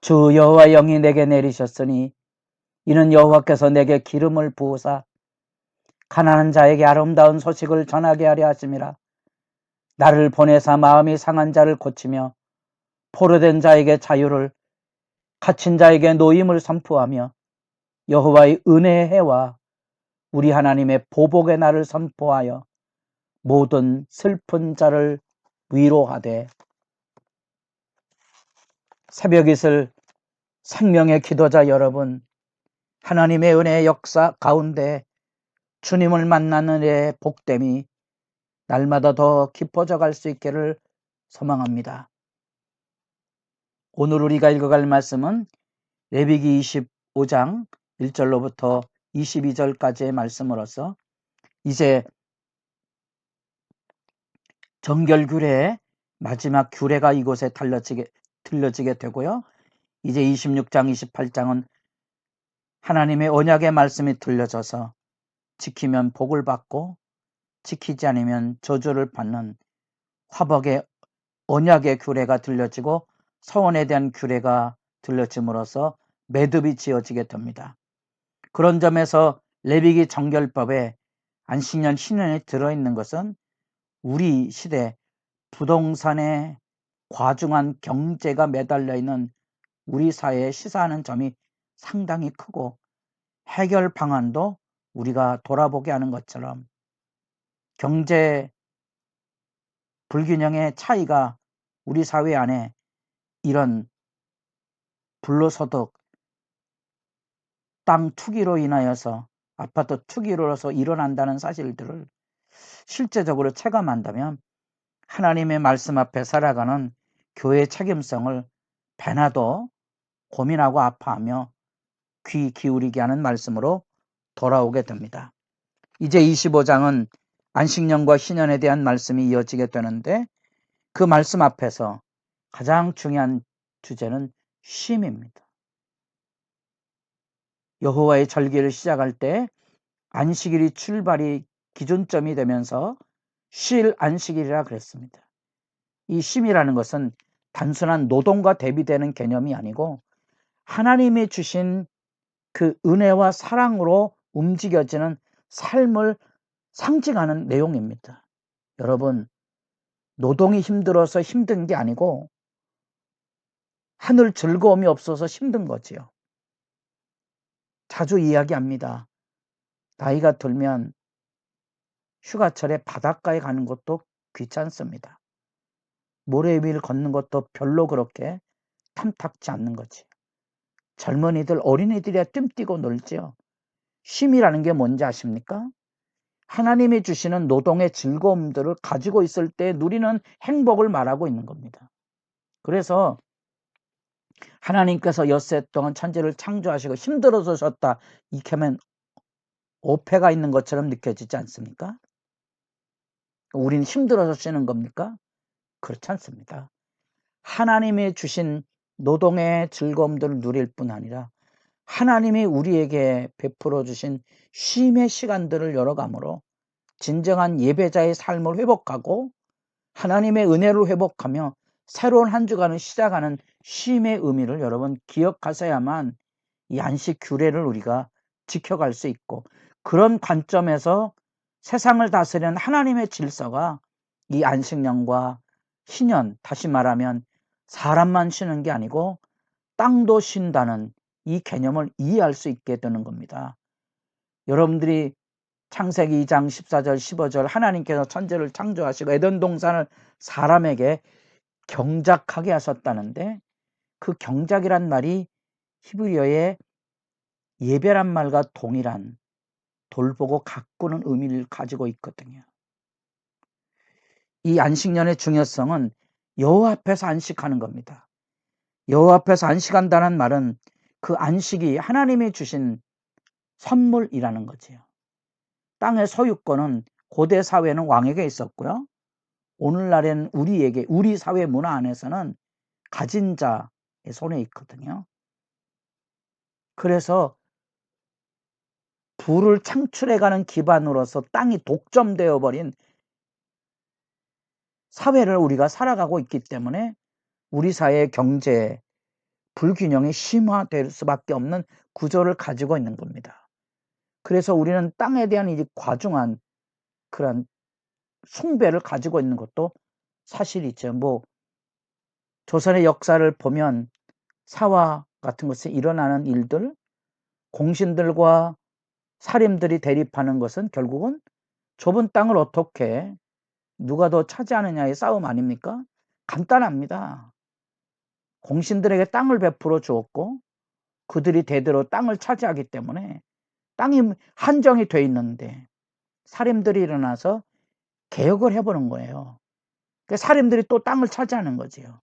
주 여호와 영이 내게 내리셨으니 이는 여호와께서 내게 기름을 부으사 가난한 자에게 아름다운 소식을 전하게 하려 하심이라. 나를 보내사 마음이 상한 자를 고치며 포로된 자에게 자유를, 갇힌 자에게 노임을 선포하며 여호와의 은혜의 해와 우리 하나님의 보복의 날을 선포하여 모든 슬픈 자를 위로하되. 새벽이슬 생명의 기도자 여러분, 하나님의 은혜의 역사 가운데 주님을 만나는 일의 복됨이 날마다 더 깊어져 갈 수 있기를 소망합니다. 오늘 우리가 읽어갈 말씀은 레위기 25장 1절로부터 22절까지의 말씀으로서 이제 정결 규례의 마지막 규례가 이곳에 들려지게 되고요. 이제 26장 28장은 하나님의 언약의 말씀이 들려져서 지키면 복을 받고 지키지 않으면 저주를 받는 화복의 언약의 규례가 들려지고 서원에 대한 규례가 들려짐으로써 매듭이 지어지게 됩니다. 그런 점에서 레위기 정결법에 안식년 신년이 들어있는 것은 우리 시대 부동산에 과중한 경제가 매달려 있는 우리 사회에 시사하는 점이 상당히 크고 해결 방안도 우리가 돌아보게 하는 것처럼 경제 불균형의 차이가 우리 사회 안에 이런 불로소득, 땅 투기로 인하여서 아파트 투기로서 일어난다는 사실들을 실제적으로 체감한다면 하나님의 말씀 앞에 살아가는 교회의 책임성을 배나도 고민하고 아파하며 귀 기울이게 하는 말씀으로 돌아오게 됩니다. 이제 25장은 안식년과 희년에 대한 말씀이 이어지게 되는데 그 말씀 앞에서 가장 중요한 주제는 쉼입니다. 여호와의 절기를 시작할 때 안식일이 출발이 기준점이 되면서 쉴 안식일이라 그랬습니다. 이 쉼이라는 것은 단순한 노동과 대비되는 개념이 아니고 하나님이 주신 그 은혜와 사랑으로 움직여지는 삶을 상징하는 내용입니다. 여러분, 노동이 힘들어서 힘든 게 아니고 하늘 즐거움이 없어서 힘든 거지요. 자주 이야기합니다. 나이가 들면 휴가철에 바닷가에 가는 것도 귀찮습니다. 모래 위를 걷는 것도 별로 그렇게 탐탁지 않는 거지. 젊은이들, 어린이들이야 뜀뛰고 놀지요. 쉼이라는 게 뭔지 아십니까? 하나님이 주시는 노동의 즐거움들을 가지고 있을 때 누리는 행복을 말하고 있는 겁니다. 그래서 하나님께서 엿새 동안 천지를 창조하시고 힘들어서 셨다 이렇게 하면 오패가 있는 것처럼 느껴지지 않습니까? 우리는 힘들어서 쉬는 겁니까? 그렇지 않습니다. 하나님이 주신 노동의 즐거움들을 누릴 뿐 아니라 하나님이 우리에게 베풀어 주신 쉼의 시간들을 열어가므로 진정한 예배자의 삶을 회복하고 하나님의 은혜를 회복하며 새로운 한 주간을 시작하는 쉼의 의미를 여러분 기억하셔야만 이 안식 규례를 우리가 지켜갈 수 있고, 그런 관점에서 세상을 다스리는 하나님의 질서가 이 안식년과 희년, 다시 말하면 사람만 쉬는 게 아니고 땅도 쉰다는 이 개념을 이해할 수 있게 되는 겁니다. 여러분들이 창세기 2장 14절 15절 하나님께서 천지를 창조하시고 에덴 동산을 사람에게 경작하게 하셨다는데, 그 경작이란 말이 히브리어의 예배란 말과 동일한 돌보고 가꾸는 의미를 가지고 있거든요. 이 안식년의 중요성은 여호와 앞에서 안식하는 겁니다. 여호와 앞에서 안식한다는 말은 그 안식이 하나님이 주신 선물이라는 거지요. 땅의 소유권은 고대 사회는 왕에게 있었고요. 오늘날에는 우리 사회 문화 안에서는 가진 자의 손에 있거든요. 그래서 부를 창출해가는 기반으로서 땅이 독점되어 버린 사회를 우리가 살아가고 있기 때문에 우리 사회의 경제, 불균형이 심화될 수밖에 없는 구조를 가지고 있는 겁니다. 그래서 우리는 땅에 대한 이 과중한 그런 숭배를 가지고 있는 것도 사실이죠. 조선의 역사를 보면 사화 같은 것에 일어나는 일들, 공신들과 사림들이 대립하는 것은 결국은 좁은 땅을 어떻게 누가 더 차지하느냐의 싸움 아닙니까? 간단합니다. 공신들에게 땅을 베풀어 주었고 그들이 대대로 땅을 차지하기 때문에 땅이 한정이 돼 있는데 사림들이 일어나서 개혁을 해보는 거예요. 그러니까 사림들이 또 땅을 차지하는 거지요.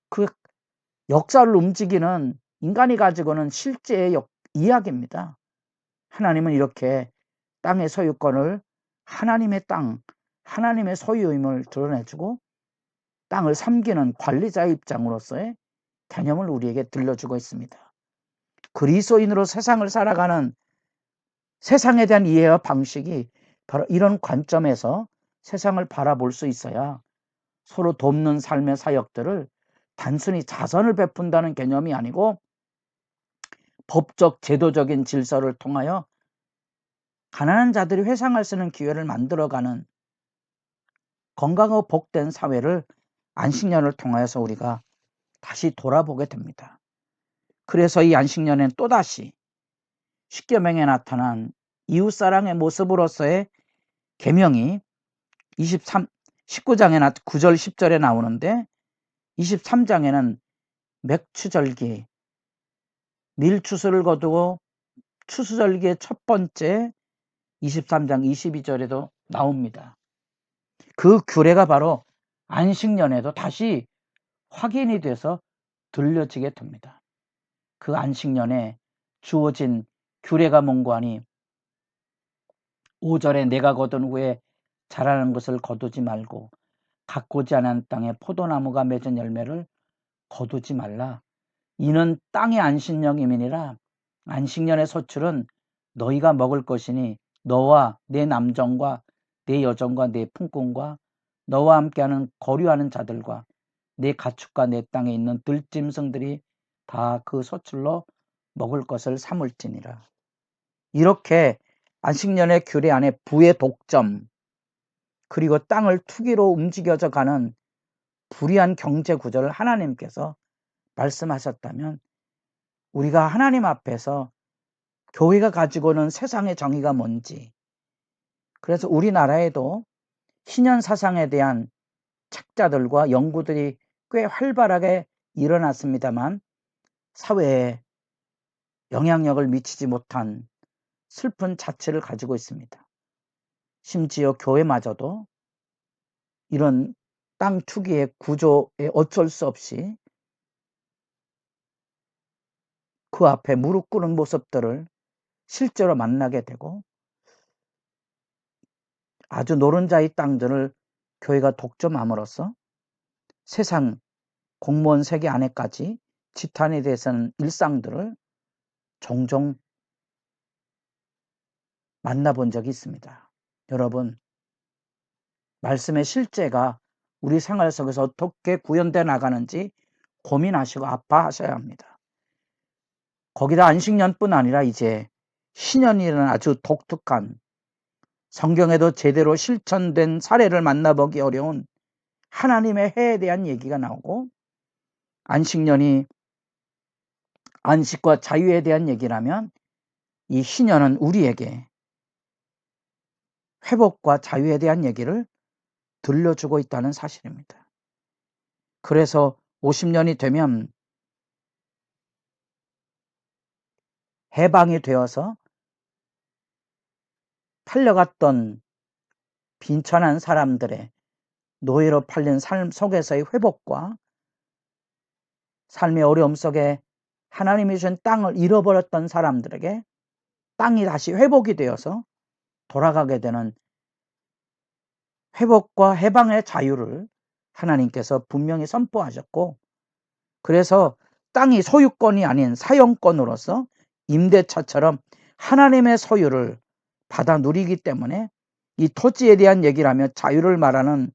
그 역사를 움직이는 인간이 가지고는 실제의 이야기입니다. 하나님은 이렇게 땅의 소유권을 하나님의 땅, 하나님의 소유임을 드러내주고 땅을 섬기는 관리자의 입장으로서의 개념을 우리에게 들려주고 있습니다. 그리스도인으로 세상을 살아가는 세상에 대한 이해와 방식이 바로 이런 관점에서 세상을 바라볼 수 있어야 서로 돕는 삶의 사역들을 단순히 자선을 베푼다는 개념이 아니고 법적 제도적인 질서를 통하여 가난한 자들이 회상할 수 있는 기회를 만들어가는 건강하고 복된 사회를 안식년을 통하여서 우리가 다시 돌아보게 됩니다. 그래서 이 안식년에는 또다시 십계명에 나타난 이웃사랑의 모습으로서의 계명이 19장에 9절 10절에 나오는데 23장에는 맥추절기 밀추수를 거두고 추수절기의 첫 번째 23장 22절에도 나옵니다. 그 규례가 바로 안식년에도 다시 확인이 돼서 들려지게 됩니다. 그 안식년에 주어진 규례가 뭔고 하니 5절에 내가 거둔 후에 자라는 것을 거두지 말고 가꾸지 않은 땅에 포도나무가 맺은 열매를 거두지 말라. 이는 땅의 안식년임이니라. 안식년의 소출은 너희가 먹을 것이니 너와 내 남정과 내 여정과 내 품꾼과 너와 함께하는 거류하는 자들과 내 가축과 내 땅에 있는 들짐승들이 다 그 소출로 먹을 것을 삼을지니라. 이렇게 안식년의 규례 안에 부의 독점 그리고 땅을 투기로 움직여져 가는 불이한 경제 구조를 하나님께서 말씀하셨다면 우리가 하나님 앞에서 교회가 가지고는 세상의 정의가 뭔지, 그래서 우리나라에도 신현 사상에 대한 책자들과 연구들이 꽤 활발하게 일어났습니다만 사회에 영향력을 미치지 못한 슬픈 자체를 가지고 있습니다. 심지어 교회마저도 이런 땅 투기의 구조에 어쩔 수 없이 그 앞에 무릎 꿇는 모습들을 실제로 만나게 되고 아주 노른자의 땅들을 교회가 독점함으로써 세상 공무원 세계 안에까지 지탄에 대해서는 일상들을 종종 만나본 적이 있습니다. 여러분, 말씀의 실제가 우리 생활 속에서 어떻게 구현되어 나가는지 고민하시고 아파하셔야 합니다. 거기다 안식년뿐 아니라 이제 신년이라는 아주 독특한 성경에도 제대로 실천된 사례를 만나보기 어려운 하나님의 해에 대한 얘기가 나오고 안식년이 안식과 자유에 대한 얘기라면 이 신년은 우리에게 회복과 자유에 대한 얘기를 들려주고 있다는 사실입니다. 그래서 50년이 되면 해방이 되어서 팔려갔던 빈천한 사람들의 노예로 팔린 삶 속에서의 회복과 삶의 어려움 속에 하나님이 주신 땅을 잃어버렸던 사람들에게 땅이 다시 회복이 되어서 돌아가게 되는 회복과 해방의 자유를 하나님께서 분명히 선포하셨고 그래서 땅이 소유권이 아닌 사용권으로서 임대차처럼 하나님의 소유를 받아 누리기 때문에 이 토지에 대한 얘기를 하며 자유를 말하는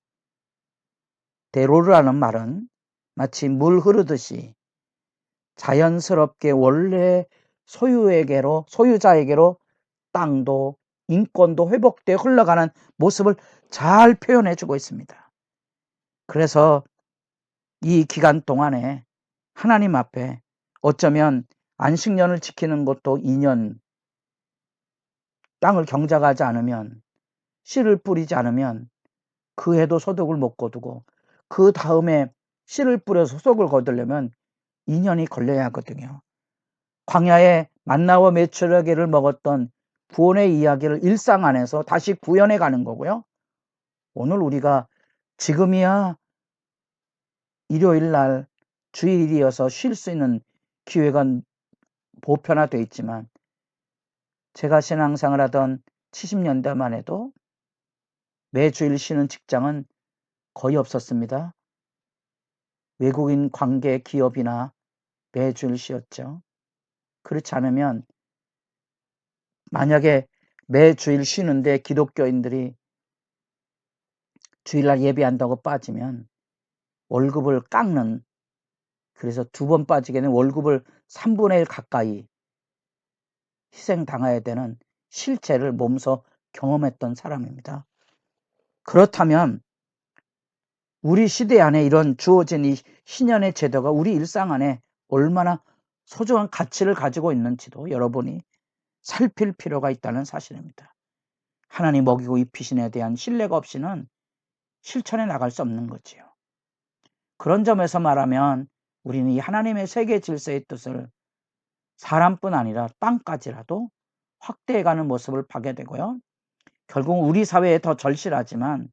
대로라는 말은 마치 물 흐르듯이 자연스럽게 원래 소유자에게로 땅도 인권도 회복되어 흘러가는 모습을 잘 표현해주고 있습니다. 그래서 이 기간 동안에 하나님 앞에 어쩌면 안식년을 지키는 것도 2년, 땅을 경작하지 않으면, 씨를 뿌리지 않으면 그 해도 소득을 못 거두고 그 다음에 씨를 뿌려서 소득을 거두려면 2년이 걸려야 하거든요. 광야에 만나와 메추라기를 먹었던 구원의 이야기를 일상 안에서 다시 구현해 가는 거고요. 오늘 우리가 지금이야 일요일 날 주일이어서 쉴 수 있는 기회가 보편화되어 있지만 제가 신앙생활 하던 70년대만 해도 매주일 쉬는 직장은 거의 없었습니다. 외국인 관계 기업이나 매주일 쉬었죠. 그렇지 않으면 만약에 매주일 쉬는데 기독교인들이 주일날 예배한다고 빠지면 월급을 깎는, 그래서 2번 빠지게 되면 월급을 3분의 1 가까이 희생당해야 되는 실체를 몸소 경험했던 사람입니다. 그렇다면 우리 시대 안에 이런 주어진 이 신년의 제도가 우리 일상 안에 얼마나 소중한 가치를 가지고 있는지도 여러분이 살필 필요가 있다는 사실입니다. 하나님 먹이고 입히신 에 대한 신뢰가 없이는 실천해 나갈 수 없는 거지요. 그런 점에서 말하면 우리는 이 하나님의 세계 질서의 뜻을 사람뿐 아니라 땅까지라도 확대해가는 모습을 보게 되고요. 결국 우리 사회에 더 절실하지만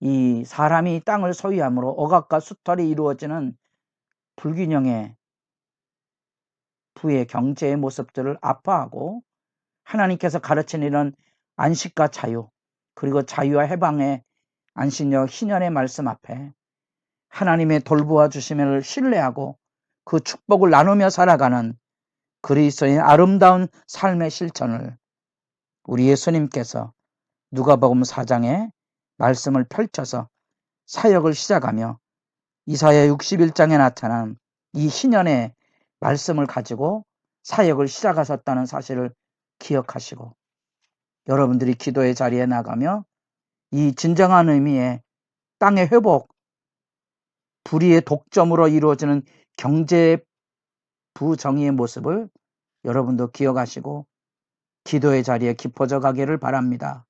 이 사람이 땅을 소유함으로 억압과 수탈이 이루어지는 불균형의 부의 경제의 모습들을 아파하고 하나님께서 가르친 이런 안식과 자유, 그리고 자유와 해방의 안식력 희년의 말씀 앞에 하나님의 돌보아 주심을 신뢰하고 그 축복을 나누며 살아가는 그리스도의 아름다운 삶의 실천을 우리 예수님께서 누가복음 4장에 말씀을 펼쳐서 사역을 시작하며 이사야 61장에 나타난 이 희년의 말씀을 가지고 사역을 시작하셨다는 사실을 기억하시고 여러분들이 기도의 자리에 나가며 이 진정한 의미의 땅의 회복, 불의의 독점으로 이루어지는 경제 부정의의 모습을 여러분도 기억하시고 기도의 자리에 깊어져 가기를 바랍니다.